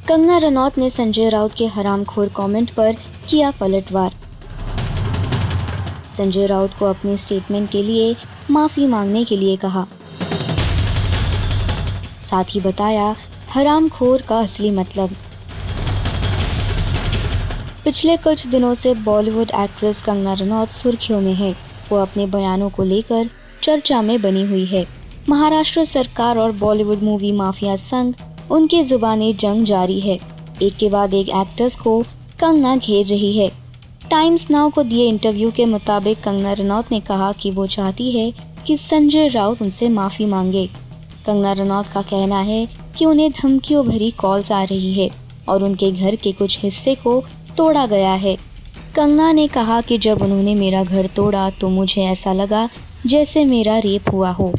कंगना रनौत ने संजय राउत के हरामखोर कमेंट पर किया पलटवार। संजय राउत को अपने स्टेटमेंट के लिए माफी मांगने के लिए कहा। साथ ही बताया हरामखोर का असली मतलब। पिछले कुछ दिनों से बॉलीवुड एक्ट्रेस कंगना रनौत सुर्खियों में है। वो अपने बयानों को लेकर चर्चा में बनी हुई है। महाराष्ट्र सरकार और बॉलीवुड मूवी माफिया संघ उनके जुबानी जंग जारी है। एक के बाद एक एक्टर्स को कंगना घेर रही है। टाइम्स नाउ को दिए इंटरव्यू के मुताबिक कंगना रनौत ने कहा कि वो चाहती है कि संजय राउत उनसे माफी मांगे। कंगना रनौत का कहना है कि उन्हें धमकियों भरी कॉल्स आ रही है और उनके घर के कुछ हिस्से को तोड़ा गया है। कंगना ने कहा कि जब उन्होंने मेरा घर तोड़ा तो मुझे ऐसा लगा जैसे मेरा रेप हुआ हो।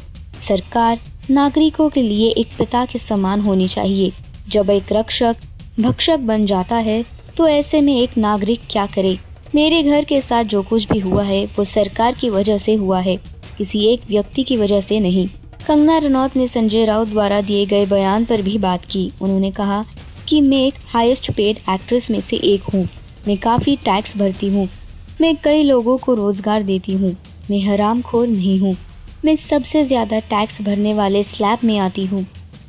सरकार नागरिकों के लिए एक पिता के समान होनी चाहिए। जब एक रक्षक भक्षक बन जाता है तो ऐसे में एक नागरिक क्या करे। मेरे घर के साथ जो कुछ भी हुआ है वो सरकार की वजह से हुआ है, किसी एक व्यक्ति की वजह से नहीं। कंगना रनौत ने संजय राउत द्वारा दिए गए बयान पर भी बात की। उन्होंने कहा कि मैं एक हाईएस्ट पेड एक्ट्रेस में से एक हूँ। मैं काफ़ी टैक्स भरती हूँ। मैं कई लोगों को रोजगार देती हूँ। मैं हरामखोर नहीं हूँ। मैं सबसे ज़्यादा टैक्स भरने वाले स्लैब में आती हूँ।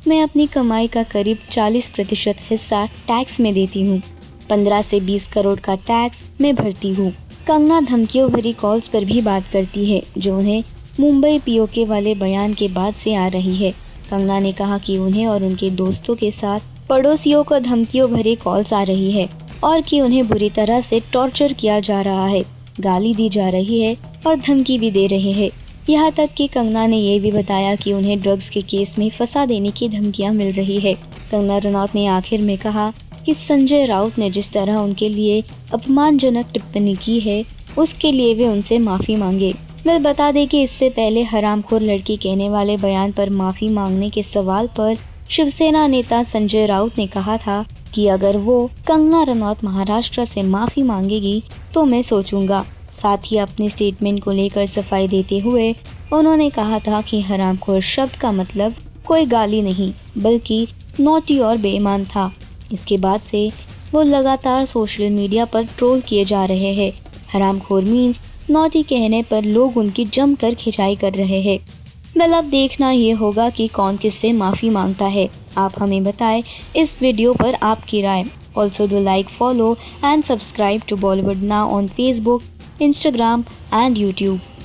मैं अपनी कमाई का करीब 40% हिस्सा टैक्स में देती हूँ। 15 से 20 करोड़ का टैक्स मैं भरती हूँ। कंगना धमकियों भरी कॉल्स पर भी बात करती है जो उन्हें मुंबई पीओके वाले बयान के बाद से आ रही है। कंगना ने कहा कि उन्हें और उनके दोस्तों के साथ पड़ोसियों को धमकियों भरी कॉल्स आ रही है और कि उन्हें बुरी तरह से टॉर्चर किया जा रहा है, गाली दी जा रही है और धमकी भी दे रहे हैं। यहाँ तक कि कंगना ने ये भी बताया कि उन्हें ड्रग्स के केस में फंसा देने की धमकियां मिल रही है। कंगना रनौत ने आखिर में कहा कि संजय राउत ने जिस तरह उनके लिए अपमानजनक टिप्पणी की है उसके लिए वे उनसे माफी मांगे। मैं बता दें कि इससे पहले हरामखोर लड़की कहने वाले बयान पर माफी मांगने के सवाल पर शिवसेना नेता संजय राउत ने कहा था कि अगर वो कंगना रनौत महाराष्ट्र से माफी मांगेगी तो मैं सोचूंगा। साथ ही अपने स्टेटमेंट को लेकर सफाई देते हुए उन्होंने कहा था कि हरामखोर शब्द का मतलब कोई गाली नहीं बल्कि नॉटी और बेईमान था। इसके बाद से वो लगातार सोशल मीडिया पर ट्रोल किए जा रहे हैं। हरामखोर मीन्स नॉटी कहने पर लोग उनकी जमकर खिंचाई कर रहे हैं। अब देखना ये होगा कि कौन किससे माफ़ी मांगता है। आप हमें बताएं इस वीडियो पर आपकी राय। Also do like, follow and subscribe to Bollywood now on Facebook, Instagram and YouTube.